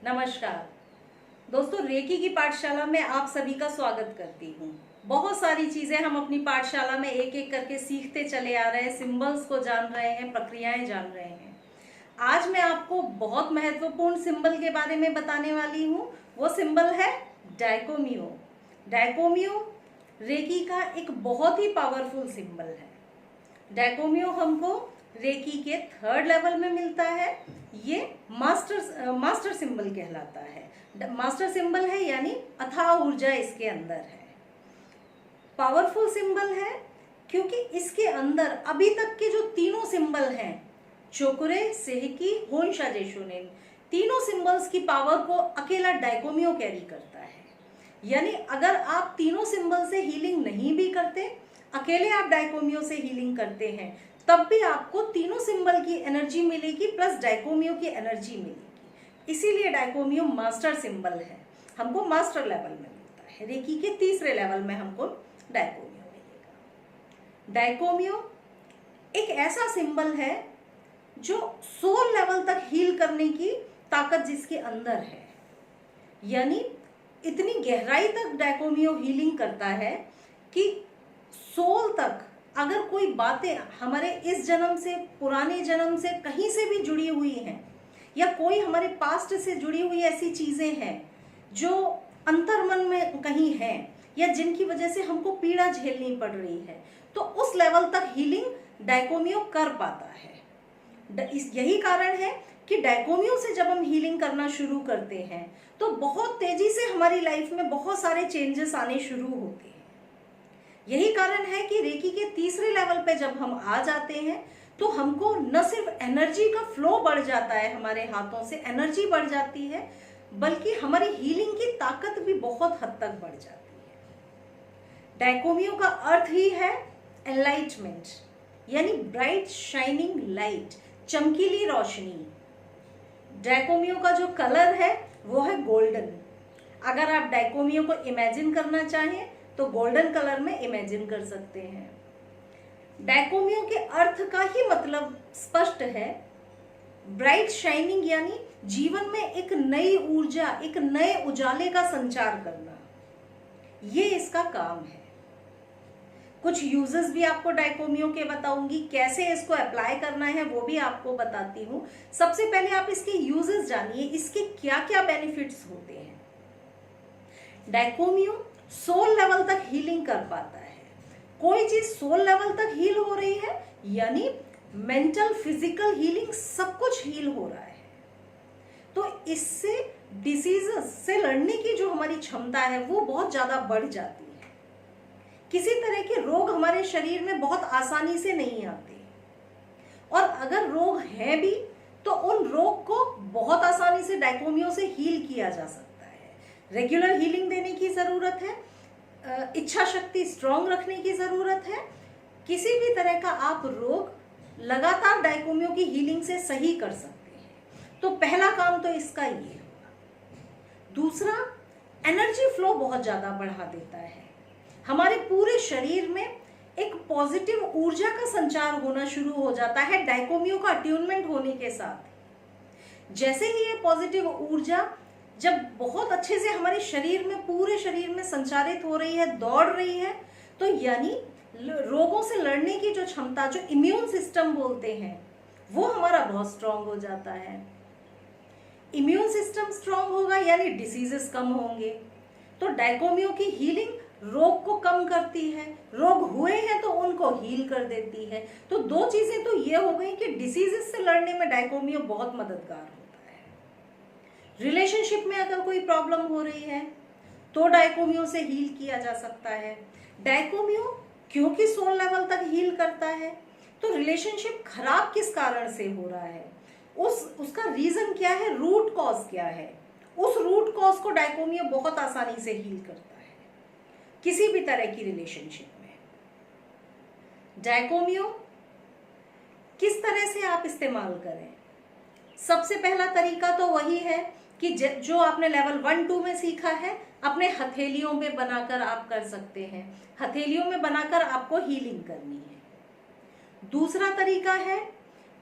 नमस्कार दोस्तों, रेकी की पाठशाला में आप सभी का स्वागत करती हूँ। बहुत सारी चीजें हम अपनी पाठशाला में एक एक करके सीखते चले आ रहे हैं, सिंबल्स को जान रहे हैं, प्रक्रियाएं जान रहे हैं। आज मैं आपको बहुत महत्वपूर्ण सिंबल के बारे में बताने वाली हूँ। वो सिंबल है डाइकोमियो। डाइकोमियो रेकी का एक बहुत ही पावरफुल सिंबल है। डाइकोमियो हमको रेकी के 3rd लेवल में मिलता है। ये मास्टर सिंबल कहलाता है। मास्टर सिंबल है यानी अथाह ऊर्जा इसके अंदर है। पावरफुल सिंबल है क्योंकि इसके अंदर अभी तक के जो तीनों सिंबल हैं, चोकुरे, सेहकी, होन्शा जेशुनेन, तीनों सिंबल्स की पावर को अकेला डाइकोमियो कैरी करता है। यानी अगर आप तीनों सिंबल से हीलिंग नहीं भी करते, अकेले आप डाइकोमियो से हीलिंग करते हैं, तब भी आपको तीनों सिंबल की एनर्जी मिलेगी प्लस डाइकोमियो की एनर्जी मिलेगी। इसीलिए डाइकोमियो मास्टर सिंबल है, हमको मास्टर लेवल में मिलता है। रेकी के 3रे लेवल में हमको डाइकोमियो मिलेगा। डाइकोमियो एक ऐसा सिंबल है जो सोल लेवल तक हील करने की ताकत जिसके अंदर है। यानी इतनी गहराई तक डाइकोमियो हीलिंग करता है कि सोल तक अगर कोई बातें हमारे इस जन्म से, पुराने जन्म से, कहीं से भी जुड़ी हुई हैं, या कोई हमारे पास्ट से जुड़ी हुई ऐसी चीजें हैं जो अंतर्मन में कहीं हैं, या जिनकी वजह से हमको पीड़ा झेलनी पड़ रही है, तो उस लेवल तक हीलिंग डाइकोमियो कर पाता है। यही कारण है कि डाइकोमियो से जब हम हीलिंग करना शुरू करते हैं तो बहुत तेजी से हमारी लाइफ में बहुत सारे चेंजेस आने शुरू होते हैं। यही कारण है कि रेकी के 3रे लेवल पे जब हम आ जाते हैं तो हमको न सिर्फ एनर्जी का फ्लो बढ़ जाता है, हमारे हाथों से एनर्जी बढ़ जाती है, बल्कि हमारी हीलिंग की ताकत भी बहुत हद तक बढ़ जाती है। डाइकोमियो का अर्थ ही है एनलाइटमेंट, यानी ब्राइट शाइनिंग लाइट, चमकीली रोशनी। डाइकोमियो का जो कलर है वो है गोल्डन। अगर आप डाइकोमियो को इमेजिन करना चाहें तो गोल्डन कलर में इमेजिन कर सकते हैं। डाइकोमियो के अर्थ का ही मतलब स्पष्ट है, ब्राइट शाइनिंग, यानी जीवन में एक नई ऊर्जा, एक नए उजाले का संचार करना, ये इसका काम है। कुछ यूजेस भी आपको डाइकोमियो के बताऊंगी, कैसे इसको अप्लाई करना है वो भी आपको बताती हूँ। सबसे पहले आप इसके यूजेस जानिए, इसके क्या क्या बेनिफिट्स होते हैं। डाइकोमियो सोल लेवल तक हीलिंग कर पाता है। कोई चीज सोल लेवल तक हील हो रही है यानी मेंटल, फिजिकल हीलिंग, सब कुछ हील हो रहा है। तो इससे डिसीजेस से लड़ने की जो हमारी क्षमता है वो बहुत ज्यादा बढ़ जाती है। किसी तरह के रोग हमारे शरीर में बहुत आसानी से नहीं आते, और अगर रोग है भी तो उन रोग को बहुत आसानी से डाइकोमियो से हील किया जा सकता है। रेगुलर हीलिंग देने की जरूरत है, इच्छा शक्ति स्ट्रॉन्ग रखने की जरूरत है। किसी भी तरह का आप रोग लगातार डाइकोमियो की हीलिंग से सही कर सकते हैं। तो पहला काम तो इसका ये होगा। दूसरा, एनर्जी फ्लो बहुत ज्यादा बढ़ा देता है। हमारे पूरे शरीर में एक पॉजिटिव ऊर्जा का संचार होना शुरू हो जाता है डाइकोमियो का अट्यूनमेंट होने के साथ। जैसे ही ये पॉजिटिव ऊर्जा जब बहुत अच्छे से हमारे शरीर में, पूरे शरीर में संचारित हो रही है, दौड़ रही है, तो यानी रोगों से लड़ने की जो क्षमता, जो इम्यून सिस्टम बोलते हैं, वो हमारा बहुत स्ट्रांग हो जाता है। इम्यून सिस्टम स्ट्रांग होगा यानी डिसीजेस कम होंगे। तो डाइकोमियो की हीलिंग रोग को कम करती है, रोग हुए हैं तो उनको हील कर देती है। तो दो चीजें तो ये हो गई कि डिसीजेस से लड़ने में डाइकोमियो बहुत मददगार होता है। रिलेशनशिप में अगर कोई प्रॉब्लम हो रही है तो डाइकोमियो से हील किया जा सकता है। डाइकोमियो क्योंकि सोल लेवल तक हील करता है, तो रिलेशनशिप खराब किस कारण से हो रहा है, उसका रीजन क्या है, रूट कॉज क्या है, उस रूट कॉज को डाइकोमियो बहुत आसानी से हील करता है। किसी भी तरह की रिलेशनशिप में डाइकोमियो किस तरह से आप इस्तेमाल करें। सबसे पहला तरीका तो वही है कि जो आपने लेवल 1-2 में सीखा है, अपने हथेलियों में बनाकर आप कर सकते हैं। हथेलियों में बनाकर आपको हीलिंग करनी है। दूसरा तरीका है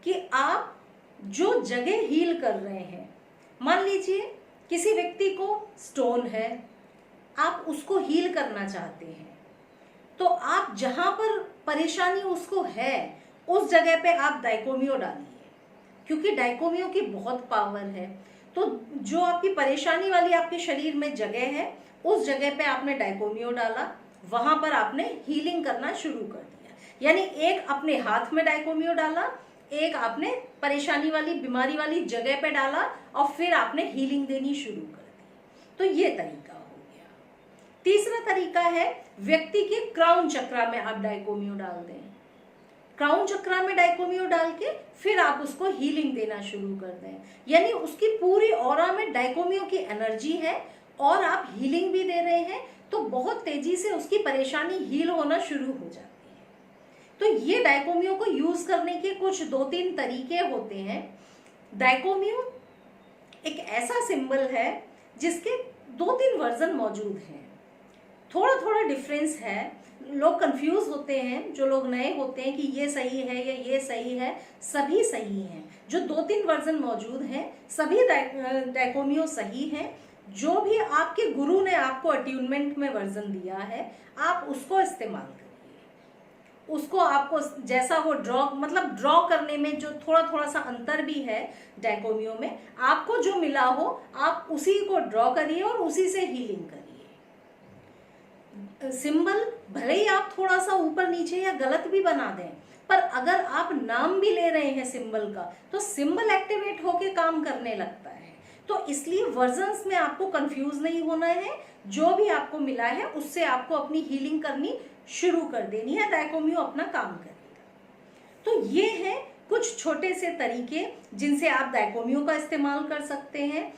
कि आप जो जगह हील कर रहे हैं, मान लीजिए किसी व्यक्ति को स्टोन है, आप उसको हील करना चाहते हैं, तो आप जहां पर परेशानी उसको है उस जगह पे आप डाइकोमियो डालिए, क्योंकि डाइकोमियो की बहुत पावर है। तो जो आपकी परेशानी वाली आपके शरीर में जगह है उस जगह पे आपने डाइकोमियो डाला, वहां पर आपने हीलिंग करना शुरू कर दिया। यानी एक अपने हाथ में डाइकोमियो डाला, एक आपने परेशानी वाली बीमारी वाली जगह पे डाला और फिर आपने हीलिंग देनी शुरू कर दी। तो ये तरीका हो गया। तीसरा तरीका है व्यक्ति के क्राउन चक्रा में आप डाइकोमियो डाल दें। क्राउन चक्रा में डाइकोमियो डाल के फिर आप उसको हीलिंग देना शुरू कर दें, यानी उसकी पूरी ऑरा में डाइकोमियो की एनर्जी है और आप हीलिंग भी दे रहे हैं, तो बहुत तेजी से उसकी परेशानी हील होना शुरू हो जाती है। तो ये डाइकोमियो को यूज करने के कुछ 2-3 तरीके होते हैं। डाइकोमियो एक ऐसा सिंबल है जिसके 2-3 वर्जन मौजूद हैं, थोड़ा थोड़ा डिफरेंस है। लोग कंफ्यूज होते हैं, जो लोग नए होते हैं कि ये सही है या ये सही है। सभी सही हैं, जो 2-3 वर्जन मौजूद हैं सभी डाइकोमियो सही हैं। जो भी आपके गुरु ने आपको अट्यूनमेंट में वर्जन दिया है आप उसको इस्तेमाल करिए। उसको आपको जैसा वो ड्रॉ करने में जो थोड़ा थोड़ा सा अंतर भी है डाइकोमियो में, आपको जो मिला हो आप उसी को ड्रॉ करिए और उसी से हीलिंग करिए। सिंबल भले ही आप थोड़ा सा ऊपर नीचे या गलत भी बना दें, पर अगर आप नाम भी ले रहे हैं सिंबल का तो सिंबल एक्टिवेट होके काम करने लगता है। तो इसलिए वर्जन्स में आपको कंफ्यूज नहीं होना है, जो भी आपको मिला है उससे आपको अपनी हीलिंग करनी शुरू कर देनी है, डाइकोमियो अपना काम करेगा। तो ये है कुछ छोटे से तरीके जिनसे आप डाइकोमियो का इस्तेमाल कर सकते हैं।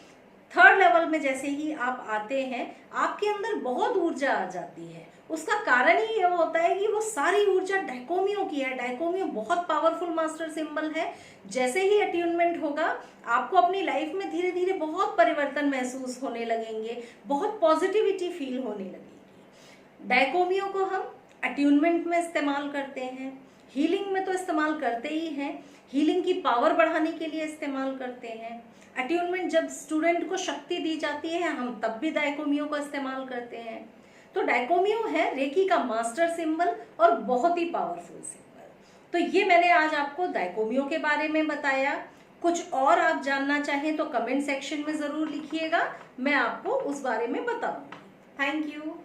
3rd लेवल में जैसे ही आप आते हैं आपके अंदर बहुत ऊर्जा आ जाती है। उसका कारण ही ये होता है कि वो सारी ऊर्जा डाइकोमियो की है। डाइकोमियो बहुत पावरफुल मास्टर सिंबल है। जैसे ही अट्यूनमेंट होगा आपको अपनी लाइफ में धीरे धीरे बहुत परिवर्तन महसूस होने लगेंगे, बहुत पॉजिटिविटी फील होने लगेगी। डाइकोमियो को हम अट्यूनमेंट में इस्तेमाल करते हैं, हीलिंग में तो इस्तेमाल करते ही हैं, हीलिंग की पावर बढ़ाने के लिए इस्तेमाल करते हैं। अट्यूनमेंट जब स्टूडेंट को शक्ति दी जाती है हम तब भी डाइकोमियो का इस्तेमाल करते हैं। तो डाइकोमियो है रेकी का मास्टर सिंबल और बहुत ही पावरफुल सिंबल। तो ये मैंने आज आपको डाइकोमियो के बारे में बताया। कुछ और आप जानना चाहें तो कमेंट सेक्शन में ज़रूर लिखिएगा, मैं आपको उस बारे में बताऊंगी। Thank you.